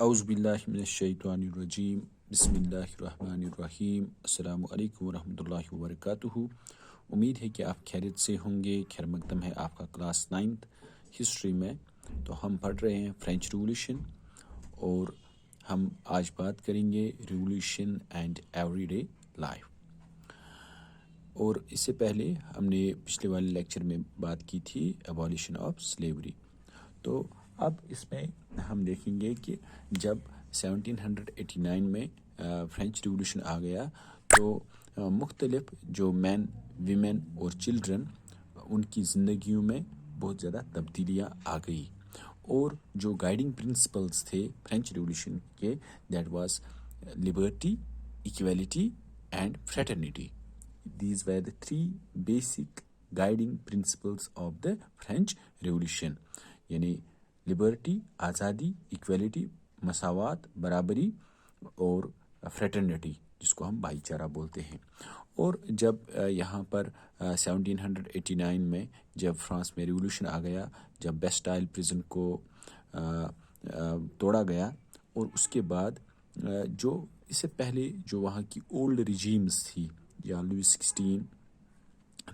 اعوذ باللہ من الشیطان الرجیم بسم اللہ الرحمن الرحیم السلام علیکم ورحمۃ اللہ وبرکاتہ۔ امید ہے کہ آپ خیریت سے ہوں گے۔ خیر مقدم ہے آپ کا کلاس 9 ہسٹری میں۔ تو ہم پڑھ رہے ہیں فرینچ ریولیوشن، اور ہم آج بات کریں گے revolution and every day life. اور اس سے پہلے ہم نے پچھلے والے لیکچر میں بات کی تھی ایبولیشن آف سلیوری۔ تو اب اس میں ہم دیکھیں گے کہ جب 1789 میں فرینچ ریولیوشن آ گیا تو مختلف جو مین، ویمن اور چلڈرن، ان کی زندگیوں میں بہت زیادہ تبدیلیاں آ گئی، اور جو گائیڈنگ پرنسپلز تھے فرینچ ریولیوشن کے، that was Liberty, equality and fraternity. These were the three basic guiding principles of the French Revolution، یعنی لبرٹی، آزادی، ایکویلٹی، مساوات، برابری، اور فریٹرنیٹی، جس کو ہم بھائی چارہ بولتے ہیں۔ اور جب یہاں پر 1789 میں جب فرانس میں ریولیوشن آ گیا، جب بیسٹائل پریزن کو توڑا گیا، اور اس کے بعد جو اس سے پہلے جو وہاں کی اولڈ ریجیمز تھی، یا لوئی 16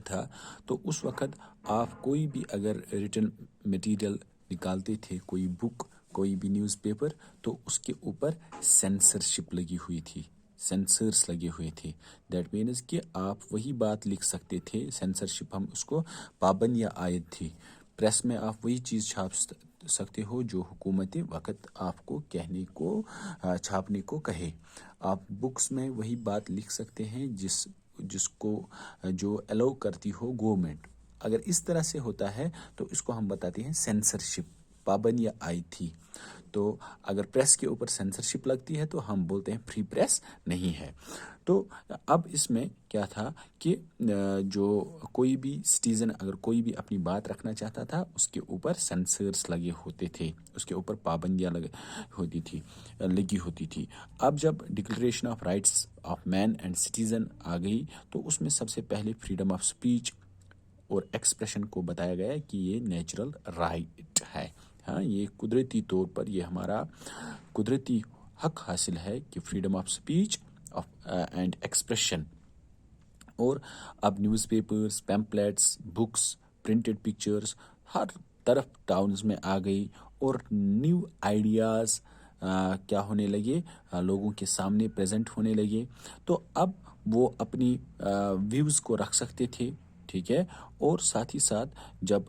تھا، تو اس وقت آپ کوئی بھی اگر ریٹن مٹیریل نکالتے تھے، کوئی بک، کوئی بھی نیوز پیپر، تو اس کے اوپر سینسرشپ لگی ہوئی تھی، سینسرس لگے ہوئے تھے۔ دیٹ مینز کہ آپ وہی بات لکھ سکتے تھے، سینسرشپ ہم اس کو پابند یا عائد تھی۔ پریس میں آپ وہی چیز چھاپ سکتے ہو جو حکومت وقت آپ کو کہنے کو، چھاپنے کو کہے۔ آپ بکس میں وہی بات لکھ سکتے ہیں جس کو جو الاؤ کرتی ہو گورنمنٹ۔ اگر اس طرح سے ہوتا ہے تو اس کو ہم بتاتے ہیں سینسرشپ، پابند یا عائد تھی۔ تو اگر پریس کے اوپر سینسرشپ لگتی ہے تو ہم بولتے ہیں فری پریس نہیں ہے۔ تو اب اس میں کیا تھا کہ جو کوئی بھی سٹیزن اگر کوئی بھی اپنی بات رکھنا چاہتا تھا، اس کے اوپر سینسرس لگے ہوتے تھے، اس کے اوپر پابندیاں لگی ہوتی تھی۔ اب جب declaration of rights of man and citizen آ گئی، تو اس میں سب سے پہلے فریڈم آف سپیچ اور ایکسپریشن کو بتایا گیا کہ یہ نیچرل رائٹ ہے۔ ہاں، یہ قدرتی طور پر یہ ہمارا قدرتی حق حاصل ہے کہ freedom of speech and expression. اور اب newspapers, pamphlets, books, printed pictures ہر طرف ٹاؤنز میں آ گئی، اور نیو آئیڈیاز کیا ہونے لگے، لوگوں کے سامنے پریزنٹ ہونے لگے۔ تو اب وہ اپنی ویوز کو رکھ سکتے تھے، ٹھیک ہے۔ اور ساتھ ہی ساتھ جب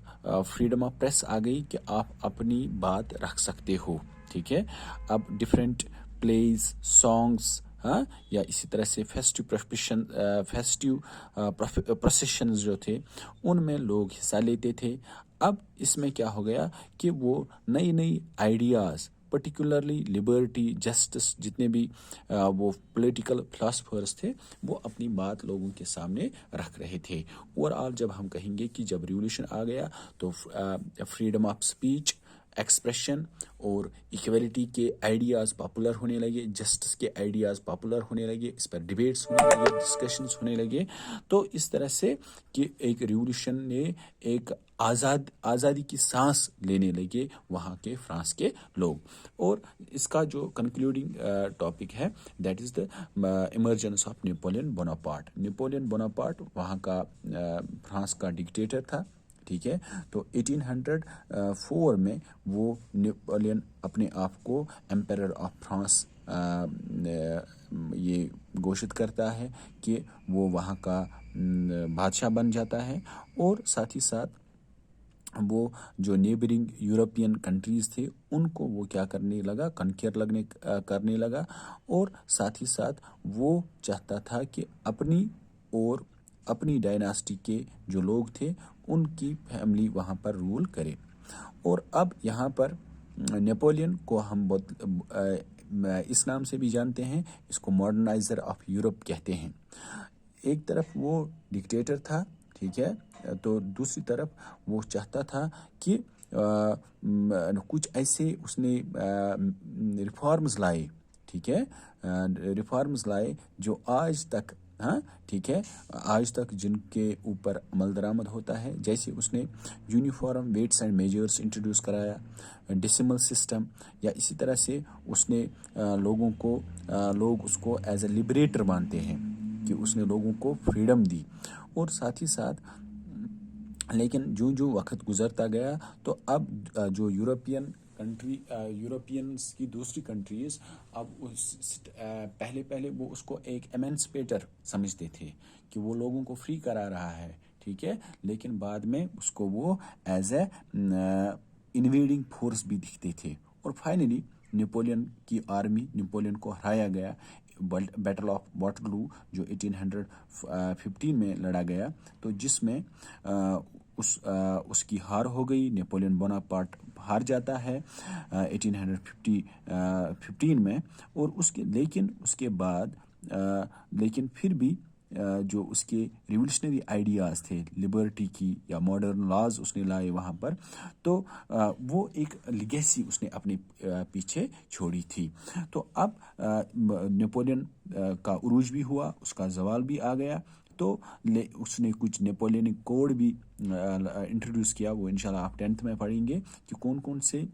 فریڈم آف پریس آ گئی کہ آپ اپنی بات رکھ سکتے ہو، ٹھیک ہے۔ اب ڈفرینٹ پلیز، سانگس، ہاں، یا اسی طرح سے فیسٹیو پروسیشنز جو تھے، ان میں لوگ حصہ لیتے تھے۔ اب اس میں کیا ہو گیا کہ وہ نئی آئیڈیاز، پرٹیکولرلی لبرٹی، جسٹس، جتنے بھی وہ پولیٹیکل فلاسفرز تھے، وہ اپنی بات لوگوں کے سامنے رکھ رہے تھے۔ اور آج جب ہم کہیں گے کہ جب ریولیوشن آ گیا تو فریڈم آف سپیچ، ایکسپریشن اور ایکویلٹی کے آئیڈیاز پاپولر ہونے لگے، جسٹس کے آئیڈیاز پاپولر ہونے لگے، اس پر ڈیبیٹس ہونے لگے، ڈسکشنز ہونے لگے۔ تو اس طرح سے کہ ایک ریولیوشن نے ایک آزادی کی سانس لینے لگے وہاں کے فرانس کے لوگ۔ اور اس کا جو کنکلوڈنگ ٹاپک ہے، that is the emergence of Napoleon Bonaparte. Napoleon Bonaparte وہاں کا فرانس کا ڈکٹیٹر تھا، ٹھیک ہے۔ تو 1804 میں وہ نیپولین اپنے آپ کو ایمپیرر آف فرانس یہ گھوشت کرتا ہے کہ وہ وہاں کا بادشاہ بن جاتا ہے۔ اور ساتھ ہی ساتھ وہ جو نیبرنگ یورپین کنٹریز تھے، ان کو وہ کیا کرنے لگا، کرنے لگا۔ اور ساتھ ہی ساتھ وہ چاہتا تھا کہ اپنی ڈائناسٹی کے جو لوگ تھے، ان کی فیملی وہاں پر رول کرے۔ اور اب یہاں پر نیپولین کو ہم اس نام سے بھی جانتے ہیں، اس کو ماڈرنائزر آف یورپ کہتے ہیں۔ ایک طرف وہ ڈکٹیٹر تھا، ٹھیک ہے، تو دوسری طرف وہ چاہتا تھا کہ کچھ ایسے اس نے ریفارمز لائے، ٹھیک ہے، ریفارمز لائے جو آج تک ہاں ٹھیک ہے، آج تک جن کے اوپر عمل درآمد ہوتا ہے، جیسے اس نے uniform weights and measures introduce کرایا، ڈیسیمل سسٹم، یا اسی طرح سے اس نے لوگوں کو لوگ اس کو ایز اے لبریٹر مانتے ہیں کہ اس نے لوگوں کو فریڈم دی، اور ساتھ ہی ساتھ لیکن جو جو وقت گزرتا گیا تو اب جو یورپینس کی دوسری کنٹریز اب پہلے وہ اس کو ایک ایمنسپیٹر سمجھتے تھے کہ وہ لوگوں کو فری کرا رہا ہے، ٹھیک ہے، لیکن بعد میں اس کو وہ ایز اے انویڈنگ فورس بھی دکھتے تھے، اور فائنلی نیپولین کی آرمی، نیپولین کو ہرایا گیا بیٹل آف واٹرلو جو 1815 میں لڑا گیا، تو جس میں اس کی ہار ہو گئی، نیپولین بوناپارٹ ہار جاتا ہے 1815 میں، اور لیکن اس کے بعد لیکن پھر بھی جو اس کے ریولوشنری آئیڈیاز تھے لبرٹی کی یا ماڈرن لاز اس نے لائے وہاں پر، تو وہ ایک لیگیسی اس نے اپنے پیچھے چھوڑی تھی۔ تو اب نیپولین کا عروج بھی ہوا، اس کا زوال بھی آ گیا، تو اس نے کچھ نیپولینک کوڈ بھی انٹروڈیوس کیا، وہ انشاءاللہ آپ 10th میں پڑھیں گے کہ کون کون سے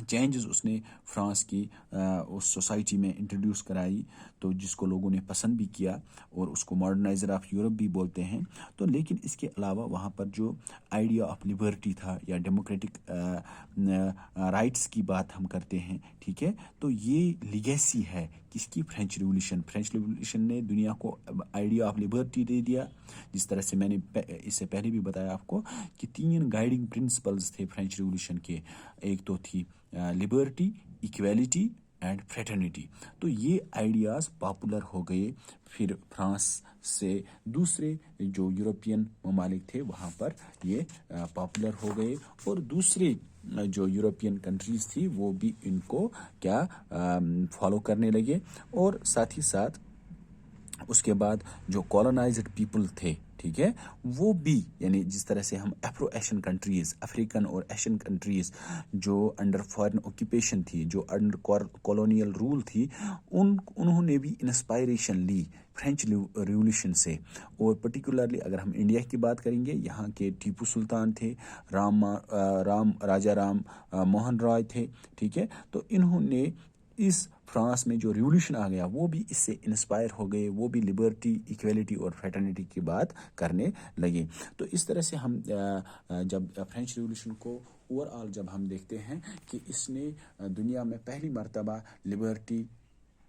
چینجز اس نے فرانس کی اس سوسائٹی میں انٹروڈیوس کرائی، تو جس کو لوگوں نے پسند بھی کیا، اور اس کو ماڈرنائزر آف یورپ بھی بولتے ہیں۔ تو لیکن اس کے علاوہ وہاں پر جو آئیڈیا آف لبرٹی تھا یا ڈیموکریٹک رائٹس کی بات ہم کرتے ہیں، ٹھیک ہے، تو یہ لیگیسی ہے کس کی؟ فرینچ ریولوشن نے دنیا کو آئیڈیا آف لبرٹی دے دیا، جس طرح سے میں نے اس سے پہلے بھی بتایا آپ کو کہ 3 گائیڈنگ پرنسپلز تھے فرینچ ریولوشن کے، ایک تو تھی لبرٹی، ایکویلٹی اینڈ فریٹرنیٹی، تو یہ آئیڈیاز پاپولر ہو گئے، پھر فرانس سے دوسرے جو یورپین ممالک تھے وہاں پر یہ پاپولر ہو گئے، اور دوسرے جو یورپین کنٹریز تھی وہ بھی ان کو کیا فالو کرنے لگے، اور ساتھ ہی ساتھ اس کے بعد جو کالونائزڈ پیپل تھے، ٹھیک ہے، وہ بھی یعنی جس طرح سے ہم افرو ایشین کنٹریز، افریقن اور ایشین کنٹریز جو انڈر فارن آکوپیشن تھی، جو انڈر کالونیل رول تھی، انہوں نے بھی انسپائریشن لی فرینچ ریولوشن سے، اور پرٹیکولرلی اگر ہم انڈیا کی بات کریں گے، یہاں کے ٹیپو سلطان تھے، راجا رام موہن رائے تھے، ٹھیک ہے، تو انہوں نے اس فرانس میں جو ریولوشن آ گیا وہ بھی اس سے انسپائر ہو گئے، وہ بھی لبرٹی، ایکویلٹی اور فریٹرنیٹی کی بات کرنے لگے۔ تو اس طرح سے ہم جب فرینچ ریولوشن کو اوور آل جب ہم دیکھتے ہیں کہ اس نے دنیا میں پہلی مرتبہ لبرٹی،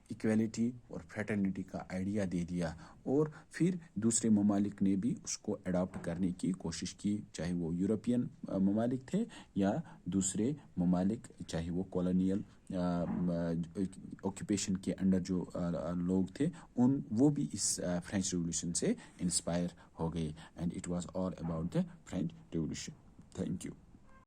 ایکویلٹی اور فریٹرنیٹی کا آئیڈیا دے دیا، اور پھر دوسرے ممالک نے بھی اس کو اڈاپٹ کرنے کی کوشش کی، چاہے وہ یورپین ممالک تھے یا دوسرے ممالک، چاہے وہ کالونیل آکوپیشن کے انڈر جو لوگ تھے، وہ بھی اس فرینچ ریولوشن سے انسپائر ہو گئے، and it was all about the French revolution. Thank you.